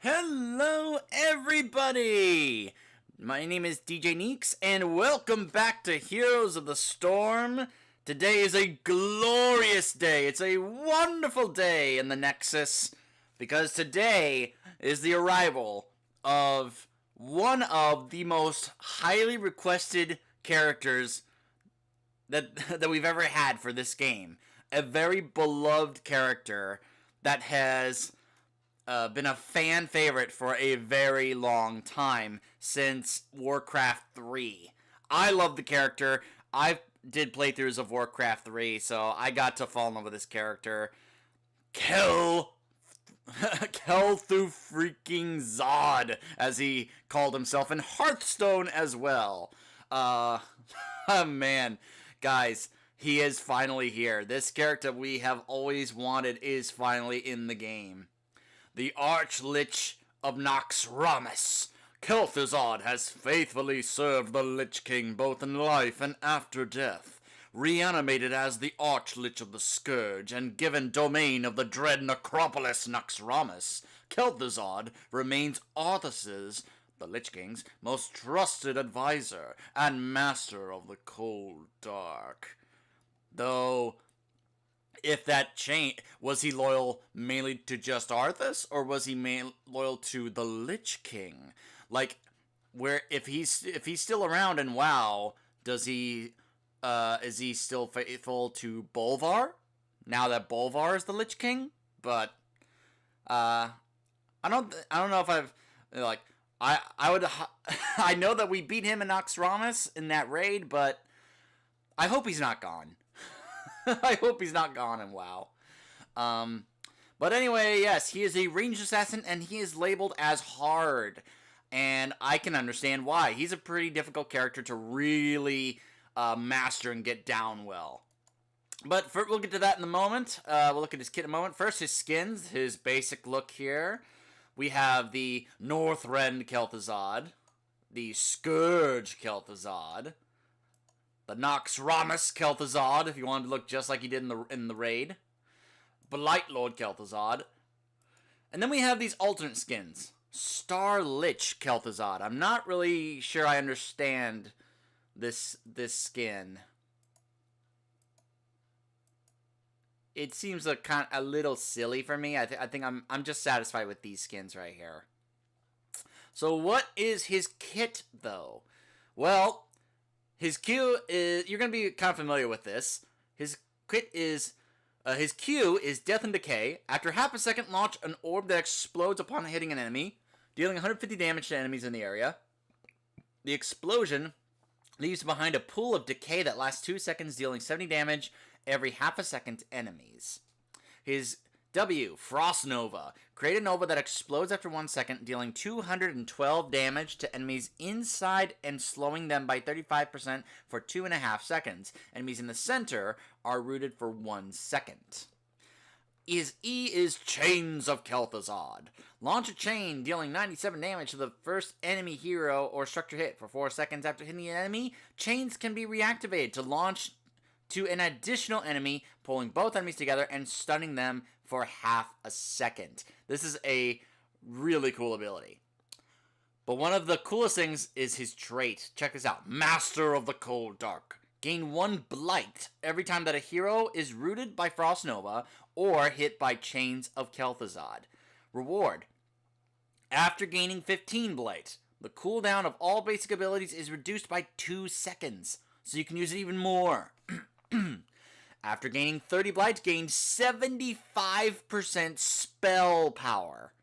Hello, everybody! My name is DJ Neeks, and welcome back to Heroes of the Storm. Today is a glorious day. It's a wonderful day in the Nexus, because today is the arrival of one of the most highly requested characters that we've ever had for this game. A very beloved character that has been a fan favorite for a very long time, since Warcraft 3. I love the character. I did playthroughs of Warcraft 3, so I got to fall in love with this character. Kel'Thuzad, as he called himself in Hearthstone as well. Man, guys, he is finally here. This character we have always wanted is finally in the game. The Archlich of Naxxramas, Kel'Thuzad has faithfully served the Lich King both in life and after death. Reanimated as the Archlich of the Scourge and given domain of the dread necropolis Naxxramas, Kel'Thuzad remains Arthas's, the Lich King's, most trusted advisor and master of the cold dark. Though, if that changed, was he loyal mainly to just Arthas, or was he loyal to the Lich King? Like, where if he's still around in WoW, does he is he still faithful to Bolvar? Now that Bolvar is the Lich King, but I don't know if I've like I would I know that we beat him in Naxxramas in that raid, but I hope he's not gone. I hope he's not gone in WoW. But anyway, yes, he is a ranged assassin, and he is labeled as hard. And I can understand why. He's a pretty difficult character to really master and get down well. But we'll get to that in a moment. We'll look at his kit in a moment. First, his skins, his basic look here. We have the Northrend Kel'Thuzad, the Scourge Kel'Thuzad, the Naxxramas Kel'Thuzad, if you wanted to look just like he did in the raid. Blight Lord Kel'Thuzad. And then we have these alternate skins. Star Lich Kel'Thuzad. I'm not really sure I understand this skin. It seems a little silly for me. I think I'm just satisfied with these skins right here. So what is his kit though? Well, his Q is, you're going to be kind of familiar with this. His kit is, his Q is Death and Decay. After half a second, launch an orb that explodes upon hitting an enemy, dealing 150 damage to enemies in the area. The explosion leaves behind a pool of decay that lasts 2 seconds, dealing 70 damage every half a second to enemies. His W, Frost Nova. Create a Nova that explodes after 1 second, dealing 212 damage to enemies inside and slowing them by 35% for 2.5 seconds. Enemies in the center are rooted for 1 second. His E is Chains of Kel'Thuzad. Launch a chain, dealing 97 damage to the first enemy hero or structure hit. For 4 seconds after hitting an enemy, chains can be reactivated to launch to an additional enemy, pulling both enemies together and stunning them for half a second. This is a really cool ability. But one of the coolest things is his trait. Check this out. Master of the Cold Dark. Gain 1 Blight every time that a hero is rooted by Frost Nova or hit by Chains of Kel'Thuzad. Reward. After gaining 15 Blight, the cooldown of all basic abilities is reduced by 2 seconds, so you can use it even more. After gaining 30 Blight, gain 75% spell power.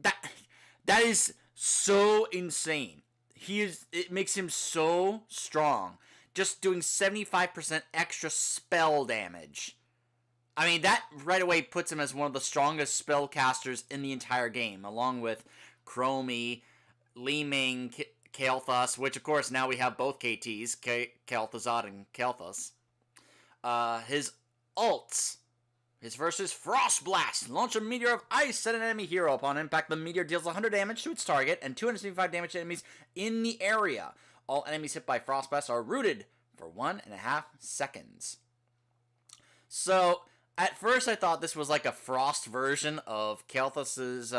That is so insane. It makes him so strong. Just doing 75% extra spell damage. I mean, that right away puts him as one of the strongest spellcasters in the entire game, along with Chromie, Li Ming, Kel'Thuz, which of course now we have both KTs, Kel'Thuzad and Kel'Thuz. His ults. His first is Frost Blast. Launch a meteor of ice at an enemy hero. Upon impact, the meteor deals 100 damage to its target and 275 damage to enemies in the area. All enemies hit by Frost Blast are rooted for 1.5 seconds. So, at first I thought this was like a Frost version of Kel'Thuz's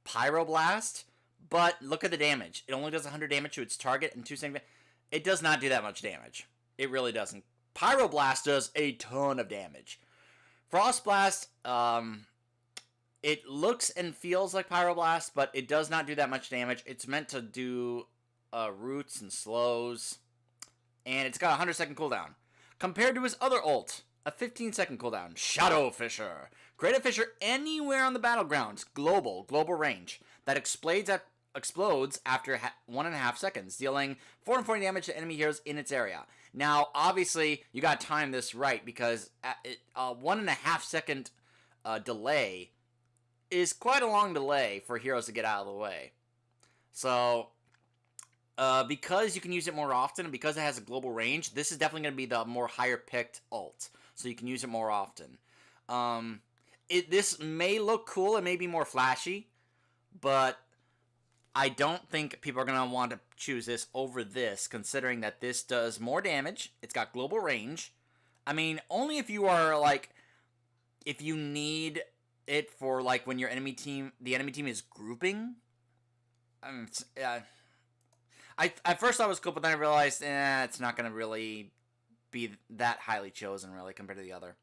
Pyroblast, but look at the damage. It only does 100 damage to its target in 2 seconds. It does not do that much damage. It really doesn't. Pyroblast does a ton of damage. Frostblast, it looks and feels like Pyroblast, but it does not do that much damage. It's meant to do roots and slows, and it's got a 100-second cooldown. Compared to his other ult, a 15-second cooldown, Shadow Fissure. Create a fissure anywhere on the battlegrounds, global range, that explodes after 1.5 seconds, dealing 440 damage to enemy heroes in its area. Now, obviously, you gotta time this right, because a 1.5 second delay is quite a long delay for heroes to get out of the way. So, because you can use it more often, and because it has a global range, this is definitely going to be the more higher picked ult, so you can use it more often. This may look cool, it may be more flashy, but I don't think people are going to want to choose this over this, considering that this does more damage, it's got global range. I mean, only if you are, like, if you need it for, like, when the enemy team is grouping. At first I was cool, but then I realized, it's not going to really be that highly chosen, really, compared to the other.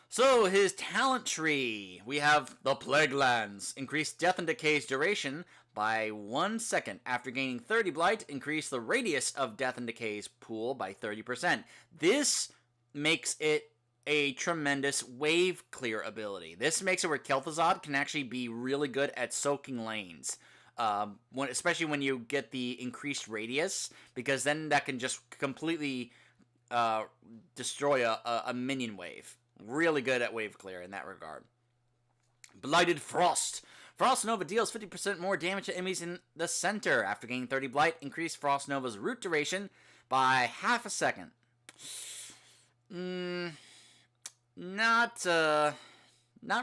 So, his talent tree. We have the Plague Lands. Increase Death and Decay's duration by 1 second. After gaining 30 Blight, increase the radius of Death and Decay's pool by 30%. This makes it a tremendous wave clear ability. This makes it where Kel'Thuzad can actually be really good at soaking lanes. Especially when you get the increased radius, because then that can just completely destroy a minion wave. Really good at wave clear in that regard. Blighted Frost. Frost Nova deals 50% more damage to enemies in the center. After gaining 30 Blight, increase Frost Nova's root duration by half a second. Not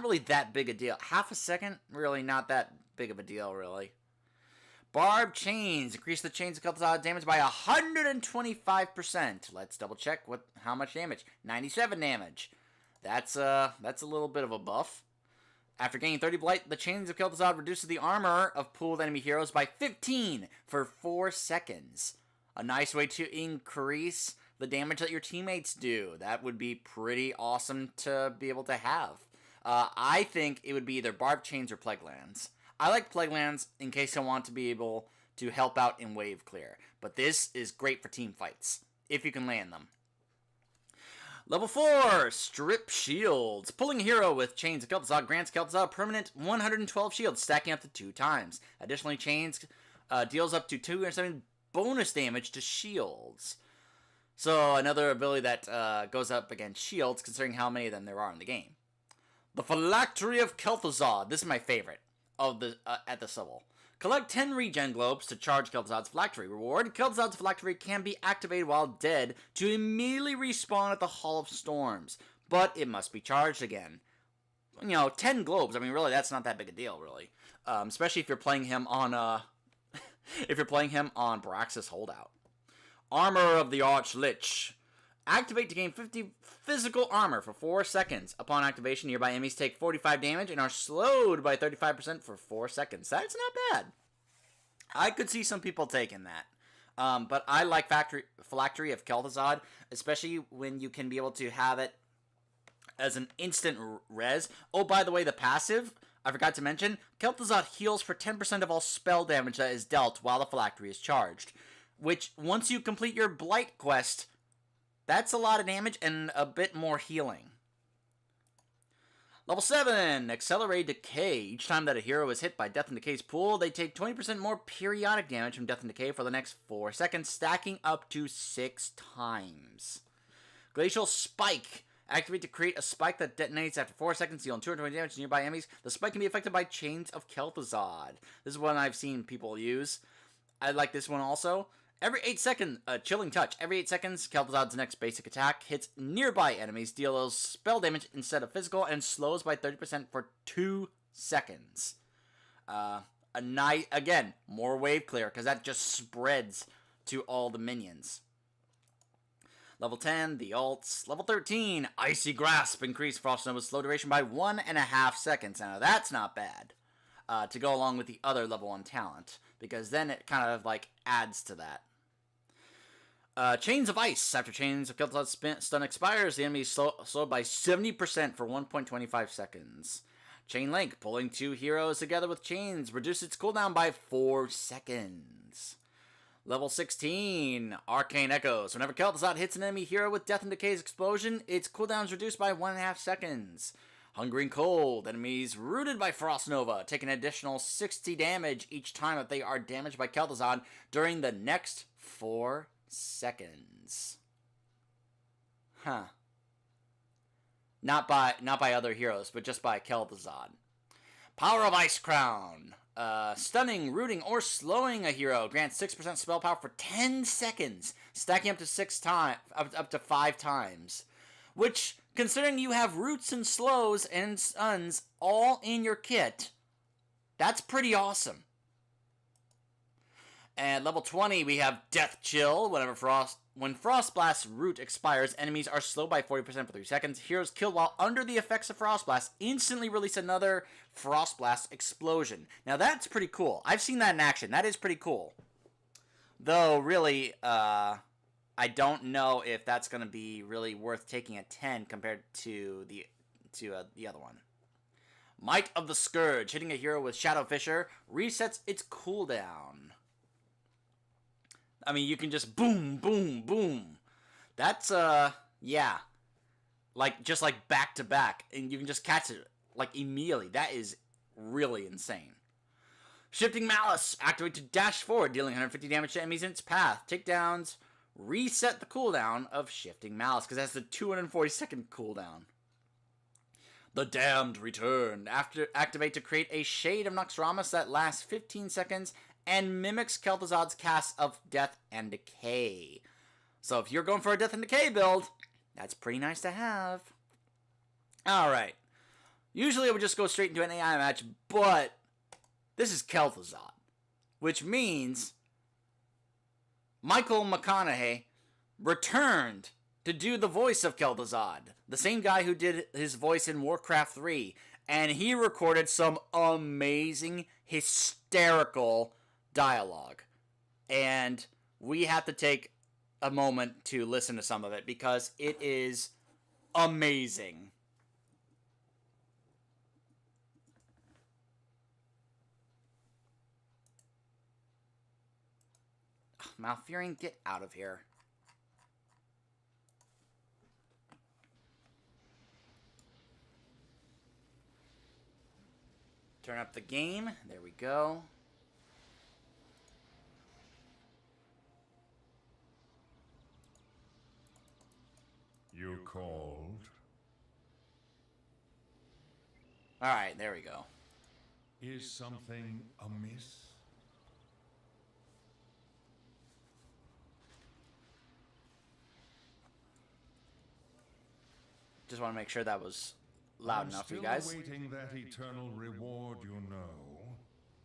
really that big a deal. Half a second? Really not that big of a deal, really. Barb Chains. Increase the chains of Kel'Thuzad damage by 125%. Let's double check how much damage. 97 damage. That's a little bit of a buff. After gaining 30 Blight, the chains of Kel'Thuzad reduces the armor of pooled enemy heroes by 15 for 4 seconds. A nice way to increase the damage that your teammates do. That would be pretty awesome to be able to have. I think it would be either Barb Chains or Plague Lands. I like Plague Lands in case I want to be able to help out in wave clear. But this is great for team fights, if you can land them. Level 4, Strip Shields. Pulling a hero with Chains of Kel'Thuzad grants Kel'Thuzad permanent 112 shields, stacking up to 2 times. Additionally, Chains deals up to 270 bonus damage to shields. So, another ability that goes up against shields, considering how many of them there are in the game. The Phylactery of Kel'Thuzad. This is my favorite of the at this level. Collect 10 regen globes to charge Kel'Thuzad's Phylactery. Reward: Kel'Thuzad's Phylactery can be activated while dead to immediately respawn at the Hall of Storms, but it must be charged again. 10 globes. I mean, really, that's not that big a deal, really. Especially if you're playing him on Braxis Holdout. Armor of the Archlich. Activate to gain 50 physical armor for 4 seconds. Upon activation, nearby enemies take 45 damage and are slowed by 35% for 4 seconds. That's not bad. I could see some people taking that. But I like Phylactery of Kel'Thuzad, especially when you can be able to have it as an instant res. Oh, by the way, the passive, I forgot to mention, Kel'Thuzad heals for 10% of all spell damage that is dealt while the Phylactery is charged. Which, once you complete your Blight quest, that's a lot of damage and a bit more healing. Level 7, Accelerate Decay. Each time that a hero is hit by Death and Decay's pool, they take 20% more periodic damage from Death and Decay for the next 4 seconds, stacking up to 6 times. Glacial Spike. Activate to create a spike that detonates after 4 seconds, dealing 220 damage to nearby enemies. The spike can be affected by Chains of Kel'Thuzad. This is one I've seen people use. I like this one also. Every 8 seconds, Chilling Touch. Every 8 seconds, Kel'Thuzad's next basic attack hits nearby enemies, deals spell damage instead of physical, and slows by 30% for 2 seconds. Again, more wave clear, because that just spreads to all the minions. Level 10, the ults. Level 13, Icy Grasp. Increase Frost Nova's slow duration by 1.5 seconds. Now, that's not bad. to go along with the other level 1 talent, because then it kind of like adds to that. Chains of Ice. After Chains of Kel'Thuzad stun expires, the enemy is slowed by 70% for 1.25 seconds. Chain Link. Pulling 2 heroes together with chains reduces its cooldown by 4 seconds. Level 16. Arcane Echoes. Whenever Kel'Thuzad hits an enemy hero with Death and Decay's explosion, its cooldown is reduced by 1.5 seconds. Hungering Cold. Enemies rooted by Frost Nova take an additional 60 damage each time that they are damaged by Kel'Thuzad during the next 4 seconds. Huh. Not by other heroes, but just by Kel'Thuzad. Power of Ice Crown. Stunning, rooting, or slowing a hero grants 6% spell power for 10 seconds, stacking up to 5 times. Which, considering you have roots and slows and stuns all in your kit, that's pretty awesome. And level 20, we have Death Chill. When Frost Blast's root expires, enemies are slowed by 40% for 3 seconds. Heroes killed while under the effects of Frost Blast instantly release another Frost Blast explosion. Now that's pretty cool. I've seen that in action. That is pretty cool. Though, really, I don't know if that's going to be really worth taking a 10 compared to the other one. Might of the Scourge. Hitting a hero with Shadow Fissure resets its cooldown. I mean, you can just boom, boom, boom. That's, yeah. Just back to back. And you can just catch it, immediately. That is really insane. Shifting Malice. Activate to dash forward, dealing 150 damage to enemies in its path. Takedowns reset the cooldown of Shifting Malice, because it has the 240-second cooldown. The Damned Return. Activate to create a Shade of Naxxramas that lasts 15 seconds and mimics Kel'Thuzad's cast of Death and Decay. So if you're going for a Death and Decay build, that's pretty nice to have. Alright. Usually I would just go straight into an AI match, but this is Kel'Thuzad, which means Michael McConaughey returned to do the voice of Kel'Thuzad, the same guy who did his voice in Warcraft 3, and he recorded some amazing, hysterical dialogue. And we have to take a moment to listen to some of it because it is amazing. Malfurion, get out of here. Turn up the game. There we go. You called? Alright, there we go. Is something amiss? Just want to make sure that was loud enough for you guys. Still awaiting that eternal reward, you know.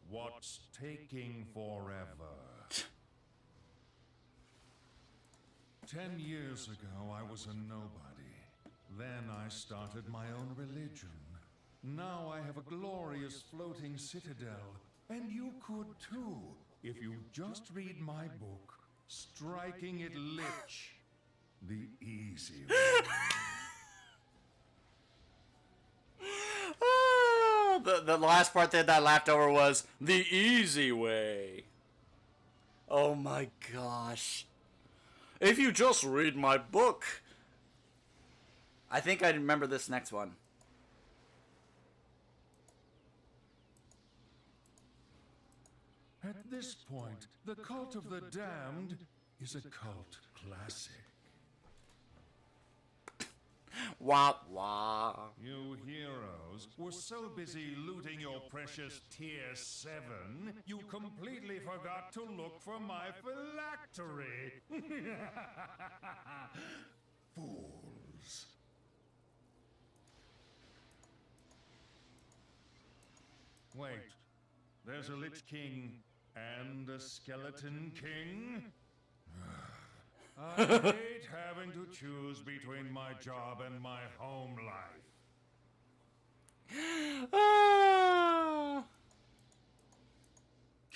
What's taking forever? 10 years ago, I was a nobody. Then I started my own religion. Now I have a glorious floating citadel. And you could too, if you just read my book, Striking It Lich. The easy way. The last part that I laughed over was the easy way. Oh my gosh. If you just read my book. I think I remember this next one. At this point, the Cult of the Damned is a cult classic. Wah wah. You heroes were so busy looting your precious Tier 7, you completely forgot to look for my phylactery. Fools. Wait, there's a Lich King and a Skeleton King? I hate having to choose between my job and my home life.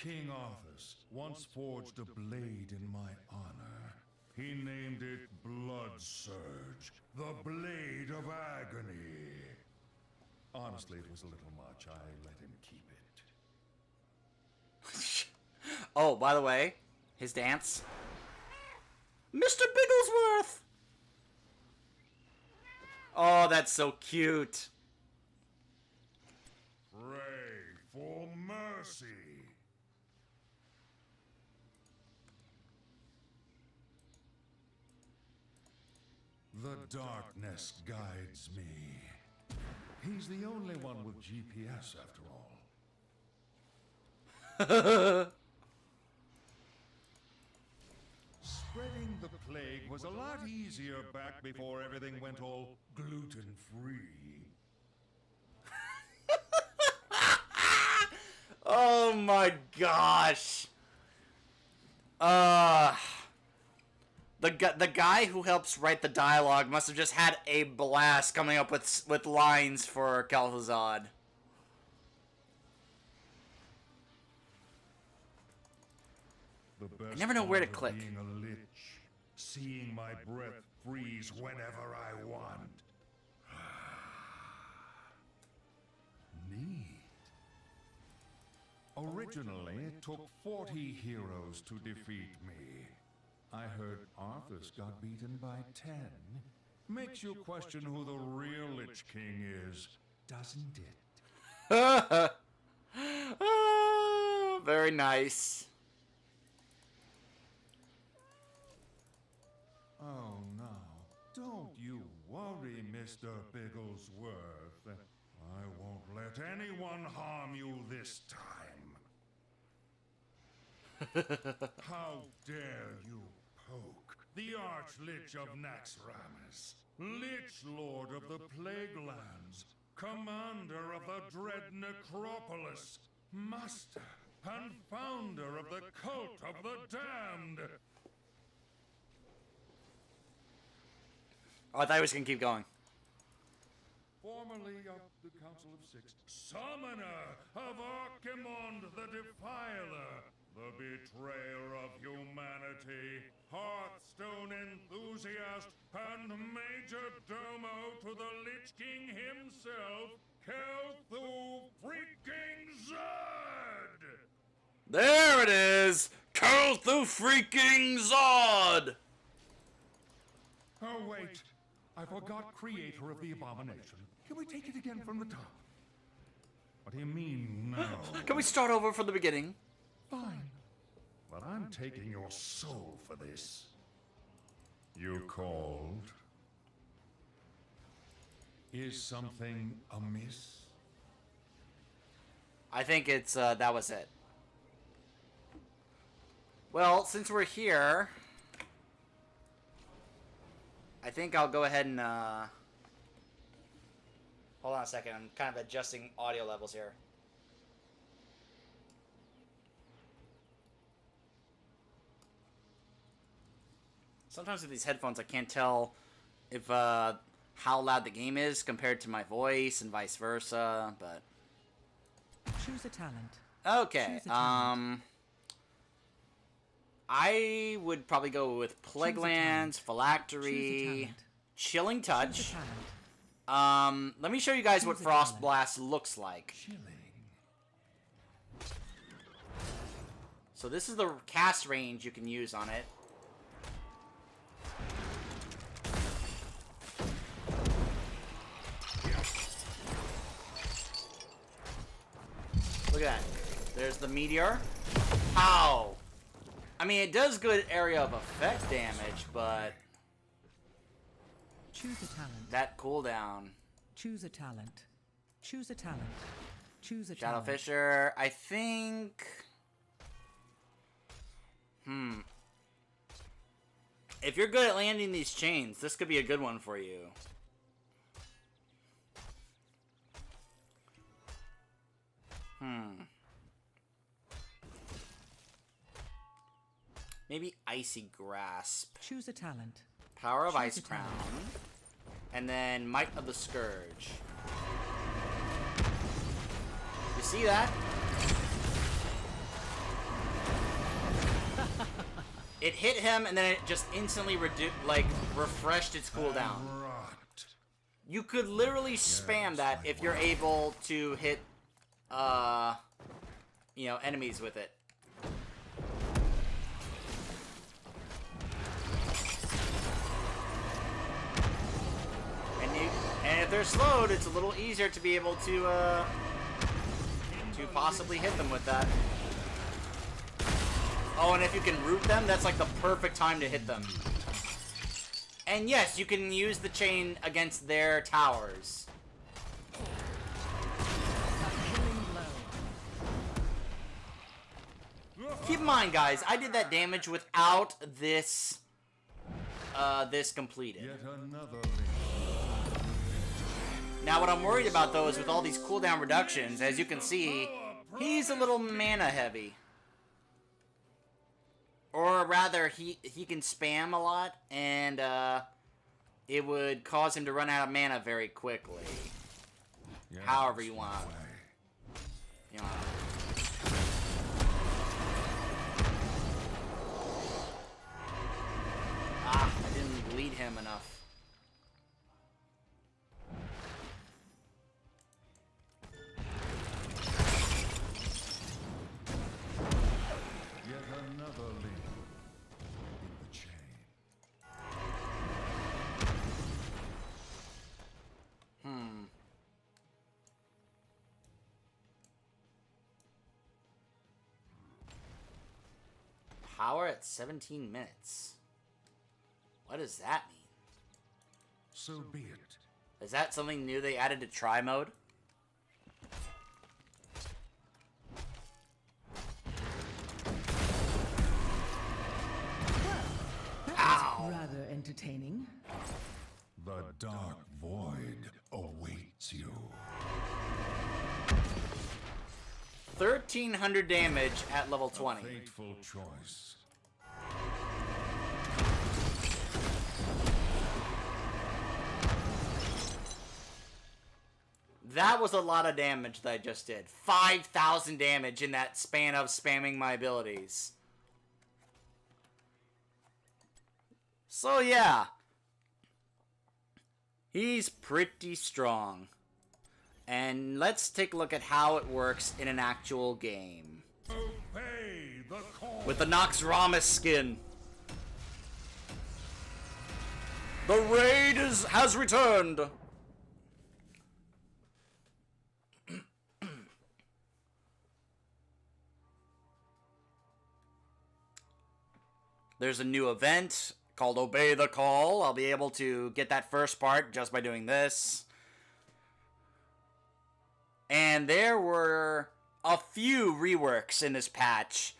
King Arthas once forged a blade in my honor. He named it Blood Surge, the Blade of Agony. Honestly, it was a little much. I let him keep it. Oh, by the way, his dance. Mr. Bigglesworth! Oh, that's so cute. Pray for mercy. The darkness guides me. He's the only one with GPS after all. Spreading the plague was a lot easier back before everything went all gluten-free. Oh my gosh. The guy who helps write the dialogue must have just had a blast coming up with lines for Kel'Thuzad. I never know where to click. Being a lich, seeing my breath freeze whenever I want. Neat. Originally, it took 40 heroes to defeat me. I heard Arthas got beaten by 10. Makes you question who the real Lich King is, doesn't it? Very nice. Oh no, don't you worry, Mr. Bigglesworth. I won't let anyone harm you this time. How dare you poke the Arch-Lich of Naxxramas, Lich Lord of the Plaguelands, Commander of the Dread Necropolis, Master and Founder of the Cult of the Damned. Oh, I thought he was gonna keep going. Formerly of the Council of Six, Summoner of Archimond the Defiler, the betrayer of humanity, Hearthstone enthusiast, and Major Domo to the Lich King himself, Kel'Thuzad! There it is! Kel'Thuzad! Oh, wait. I forgot creator of the abomination. Can we take it again from the top? What do you mean, no? Can we start over from the beginning? Fine. But I'm taking your soul for this. You called? Is something amiss? I think it's, that was it. Well, since we're here, I think I'll go ahead and, hold on a second. I'm kind of adjusting audio levels here. Sometimes with these headphones, I can't tell if, how loud the game is compared to my voice and vice versa, but... Choose a talent. Okay, Choose a talent. I would probably go with Plaguelands, Phylactery, Chilling Touch. Choose a talent. Let me show you guys what Choose a Frost talent. Blast looks like. Chilling. So this is the cast range you can use on it. Look at that. There's the meteor. Ow! I mean, it does good area of effect damage, but Choose a talent. that cooldown. Choose a talent. Choose a talent. Choose a Shadow talent. Fisher, I think... If you're good at landing these chains, this could be a good one for you. Maybe Icy Grasp. Choose a talent. Power of Choose Ice a Crown. talent. And then Might of the Scourge. You see that? It hit him, and then it just instantly refreshed its cooldown. You could literally spam that if you're able to hit, you know, enemies with it. And if they're slowed, it's a little easier to be able to possibly hit them with that. Oh, and if you can root them, that's like the perfect time to hit them. And yes, you can use the chain against their towers. Keep in mind, guys, I did that damage without this, this completed. Yet another Now, what I'm worried about, though, is with all these cooldown reductions, as you can see, he's a little mana heavy. Or rather, he can spam a lot, and it would cause him to run out of mana very quickly. Yes, However you want. You know. Ah, I didn't bleed him enough. Yet another link in the chain. Power at 17 minutes. What does that mean? So be it. Is that something new they added to try mode? Rather entertaining. The dark void awaits you. 1,300 damage at level 20. Fateful choice. That was a lot of damage that I just did. 5,000 damage in that span of spamming my abilities. So yeah. He's pretty strong. And let's take a look at how it works in an actual game. Obey the call. With the Nox Ramus skin. The raid has returned. There's a new event called Obey the Call. I'll be able to get that first part just by doing this. And there were a few reworks in this patch.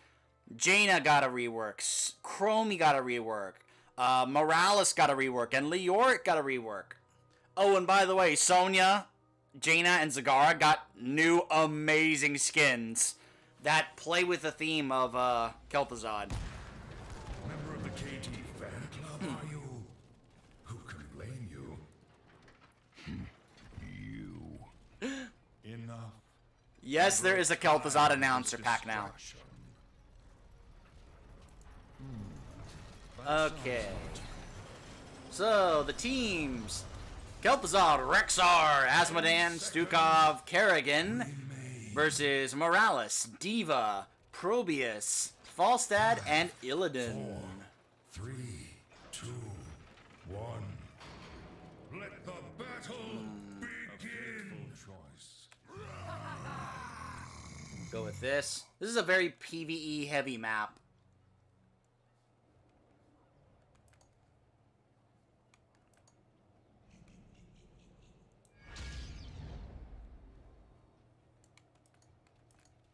Jaina got a rework. Chromie got a rework. Morales got a rework. And Leoric got a rework. Oh, and by the way, Sonya, Jaina, and Zagara got new amazing skins that play with the theme of Kel'Thuzad. Member of the KT fan club, are you? Who can blame you? You. Enough. Yes, there is a Kel'Thuzad announcer pack now. Okay. So, the teams. Kel'Thuzad, Rexar, Asmodan, Stukov, Kerrigan versus Morales, Diva, Probius, Falstad, and Illidan. 4, 3, 2, 1. Let the battle begin. Choice. Go with this. This is a very PvE heavy map.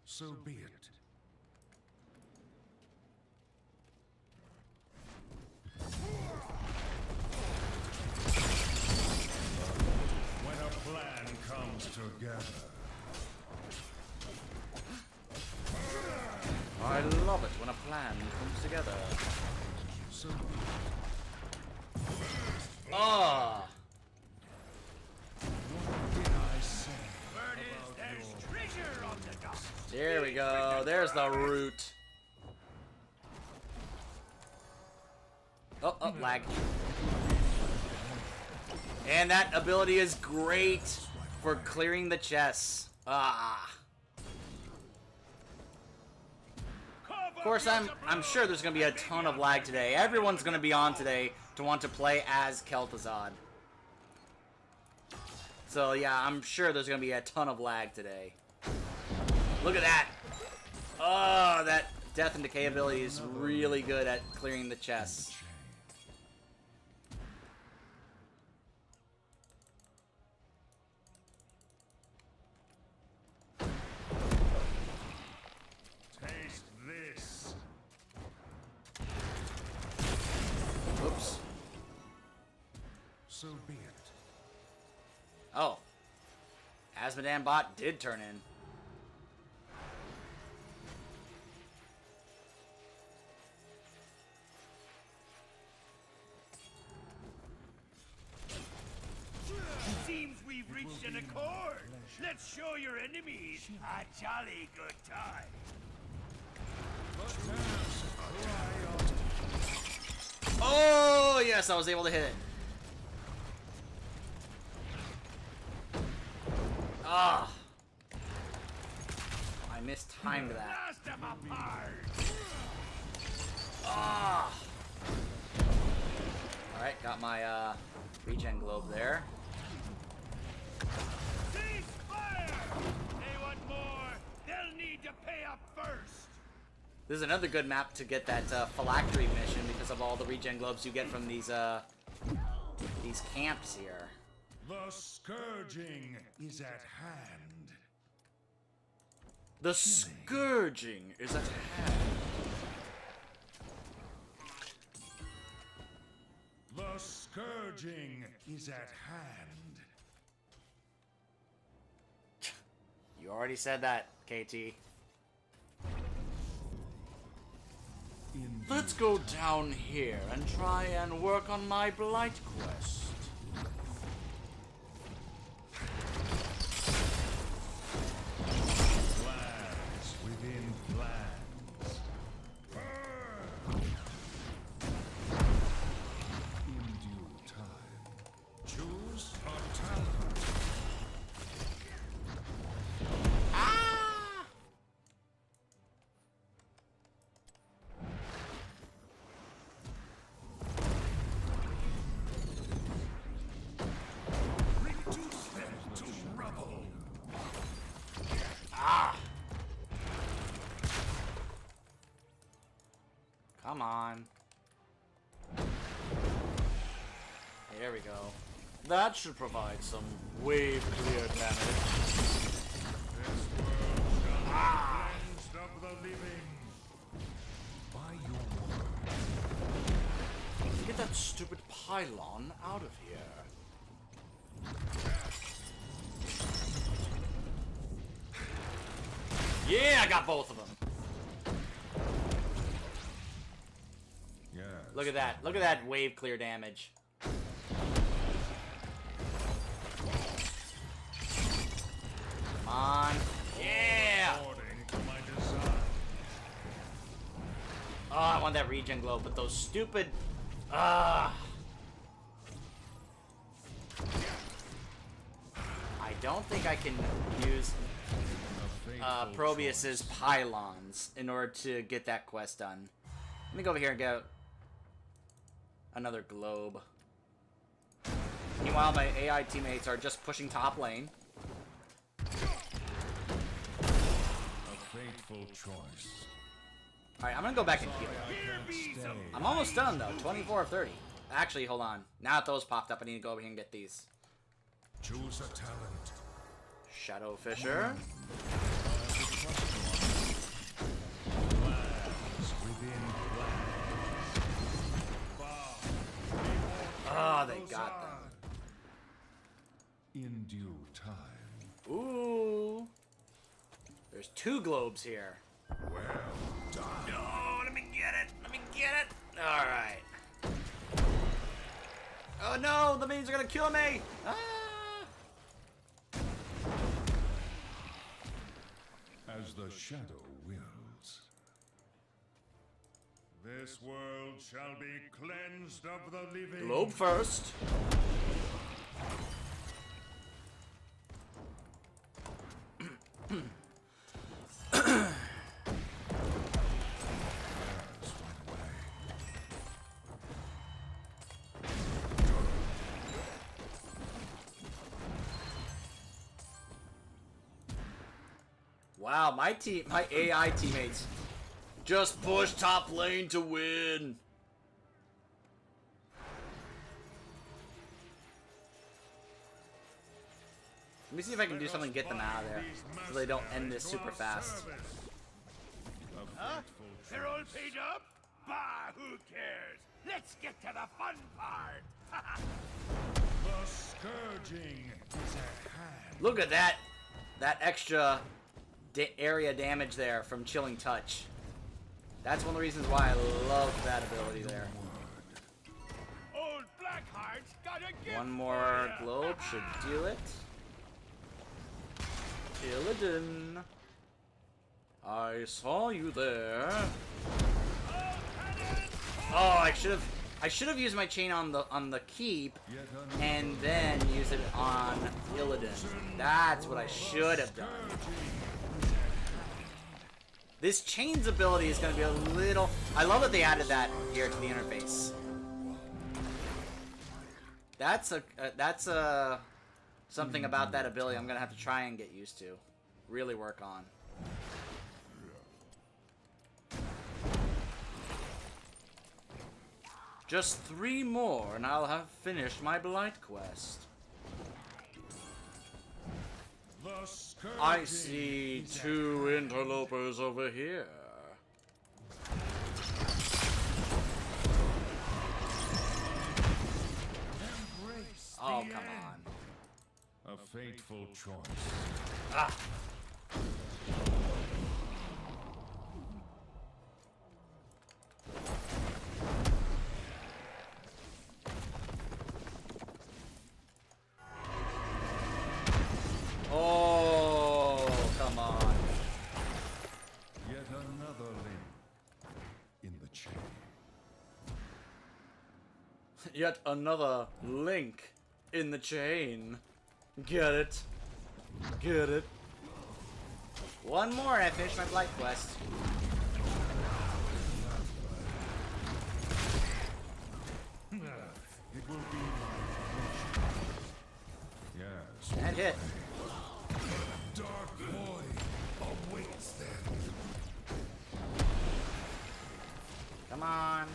So be it. When a plan comes together. I love it when a plan comes together. So Oh! what did I say? There we go. There's the root. Oh, lag. And that ability is great for clearing the chests. Ah. Of course, I'm sure there's gonna be a ton of lag today. Everyone's gonna be on today to want to play as Kel'Thuzad. So yeah, I'm sure there's gonna be a ton of lag today. Look at that! Oh, that Death and Decay ability is really good at clearing the chests. Taste this. Oops. So be it. Oh. Asmodan bot did turn in. Seems we've reached an accord. Let's show your enemies a jolly good time. Oh, yes, I was able to hit it. Ah. I mistimed that. Blast them apart. Ah. Alright, got my regen globe there. Cease fire! They want more. They'll need to pay up first. This is another good map to get that phylactery mission because of all the regen globes you get from these camps here. The scourging is at hand. The scourging is at hand. The scourging is at hand. You already said that, KT. Let's go down here and try and work on my blight quest. Plans within plans. In due time. Choose a talent. Ah! Reduce them to rubble. Ah! Come on. There we go. That should provide some wave clear damage. This world shall be cleansed of the living. By your word. Get that stupid pylon out of here. Yeah, I got both of them. Yes. Look at that. Look at that wave clear damage. Come on. Yeah! According to my design. Oh, I want that regen globe, but those stupid... I don't think I can use A fateful Probius's pylons in order to get that quest done. Let me go over here and get another globe. Meanwhile, my AI teammates are just pushing top lane. A fateful choice. Alright, I'm gonna go back and heal. Here be some. I'm almost done though, 24 of 30. Actually, hold on. Now that those popped up, I need to go over here and get these. Choose a talent. Shadow Fisher. Plans within plans. Ah, they got them. In due time. Ooh. There's 2 globes here. Well done. No, let me get it. Let me get it. Alright. Oh no, the minions are gonna kill me. Ah. As the shadow wills. This world shall be cleansed of the living. Globe first. Wow, my AI teammates just push top lane to win. Let me see if I can do something to get them out of there, so they don't end this super fast. Huh? They're all paid up? Bah, who cares? Let's get to the fun part. The scourging is at hand. Look at that extra area damage there from Chilling Touch. That's one of the reasons why I love that ability there. Old Blackheart's got a gift. One more globe should do it. Illidan, I saw you there. Oh, I should have used my chain on the keep and then use it on Illidan. That's what I should have done. This chain's ability is going to be a little... I love that they added that here to the interface. That's something about that ability I'm going to have to try and get used to. Really work on. Just 3 more and I'll have finished my Blight quest. I see 2 interlopers over here. Oh, come on. A fateful choice. Ah. Oh, come on. Yet another link in the chain. Yet another link in the chain. Get it? Get it? One more and I finish my Blight quest. It will be my pleasure. Yes. That hit. Dark void awaits them. Come on.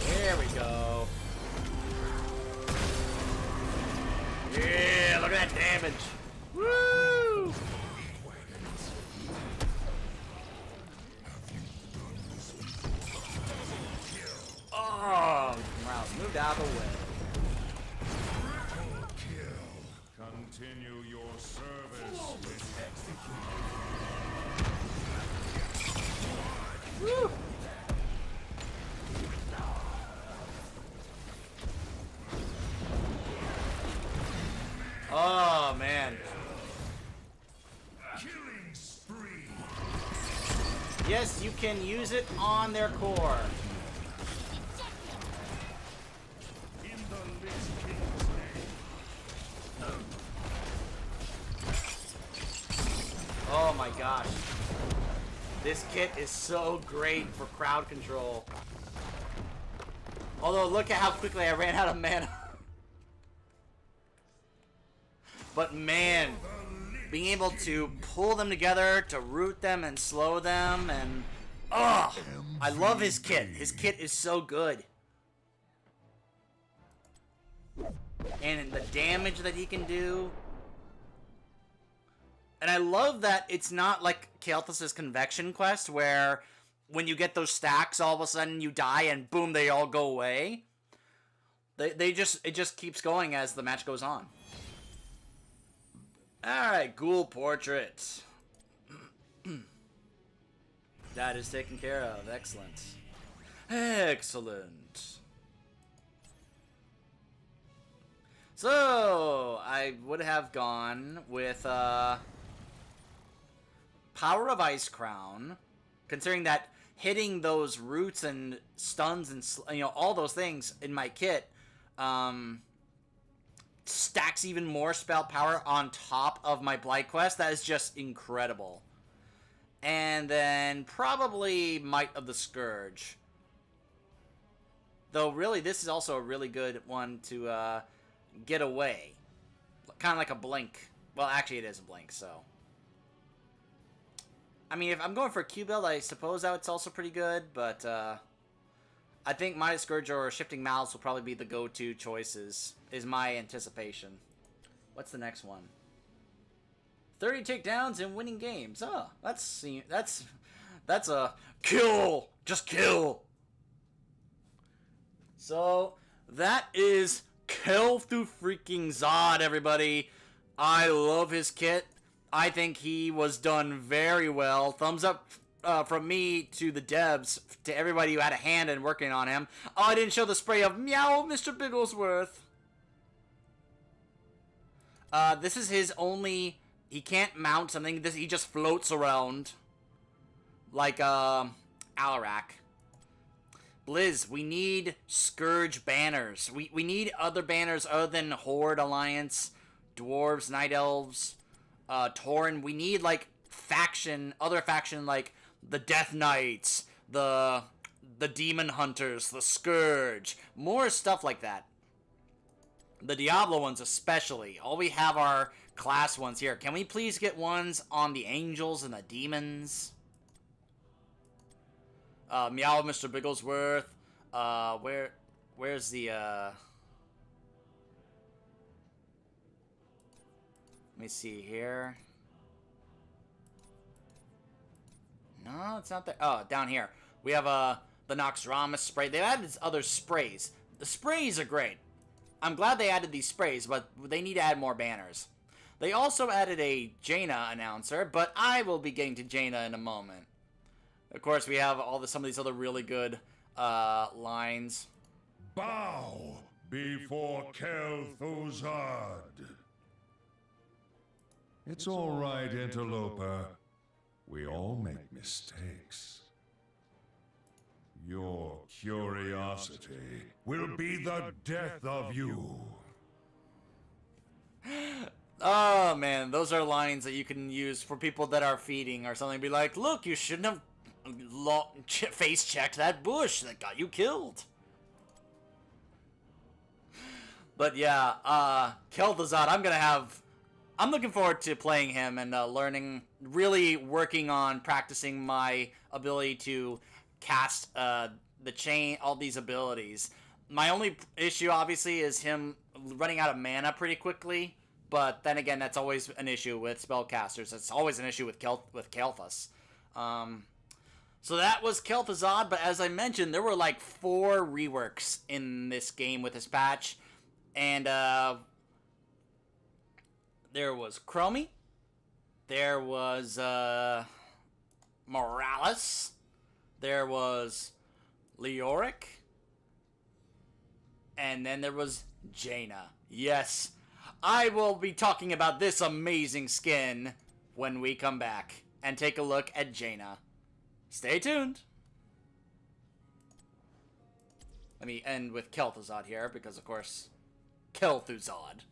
There we go. Yeah, look at that damage. Woo! Oh, Morales moved out of the way. Continue your service with execution. Woo! Oh man. Killing spree. Yes, you can use it on their core. In the Lich King's name. Oh my gosh. This kit is so great for crowd control. Although look at how quickly I ran out of mana. But man, being able to pull them together, to root them and slow them, and oh, I love his kit. His kit is so good. And the damage that he can do. And I love that it's not like Kel'Thuzad's Convection quest, where when you get those stacks, all of a sudden you die and boom, they all go away. It just keeps going as the match goes on. Alright, Ghoul Portrait. That is taken care of. Excellent. Excellent. So, I would have gone with Power of Ice Crown, considering that hitting those roots and stuns and all those things in my kit stacks even more spell power on top of my Blight Quest. That is just incredible. And then probably Might of the Scourge. Though really this is also a really good one to get away. Kind of like a blink. Well, actually it is a blink, so. I mean, if I'm going for a Q build, I suppose that's also pretty good, but I think Might of the Scourge or Shifting Mouths will probably be the go-to choices, is my anticipation. What's the next one? 30 takedowns and winning games. Oh, that's a kill. Just kill. So that is Kel'Thuzad, everybody. I love his kit. I think he was done very well. Thumbs up from me to the devs, to everybody who had a hand in working on him. Oh, I didn't show the spray of Meow Mr. Bigglesworth. This is his only... He can't mount something. He just floats around. Like, Alarak. Blizz, we need Scourge banners. We need other banners other than Horde Alliance, Dwarves, Night Elves, Tauren. We need, like, other faction, like the Death Knights, the Demon Hunters, the Scourge. More stuff like that. The Diablo ones especially. All we have are class ones here. Can we please get ones on the Angels and the Demons? Meow Mr. Bigglesworth. Where's the, Let me see here. No, it's not there. Oh, down here. We have, the Noxramas spray. They've added other sprays. The sprays are great. I'm glad they added these sprays, but they need to add more banners. They also added a Jaina announcer, but I will be getting to Jaina in a moment. Of course, we have some of these other really good lines. Bow before Kel'Thuzad. It's all right, interloper. We all make mistakes. Your curiosity will be the death of you. Oh, man, those are lines that you can use for people that are feeding or something. Be like, look, you shouldn't have face-checked that bush that got you killed. But yeah, Kel'Thuzad, I'm looking forward to playing him and learning, really working on practicing my ability to cast the chain, all these abilities. My only issue, obviously, is him running out of mana pretty quickly. But then again, that's always an issue with spellcasters. It's always an issue with Kel'Thuz. So that was Kel'Thuzad, but as I mentioned, there were like 4 reworks in this game with this patch. And there was Chromie. There was Morales. There was Leoric. And then there was Jaina. Yes, I will be talking about this amazing skin when we come back and take a look at Jaina. Stay tuned. Let me end with Kel'Thuzad here because, of course, Kel'Thuzad.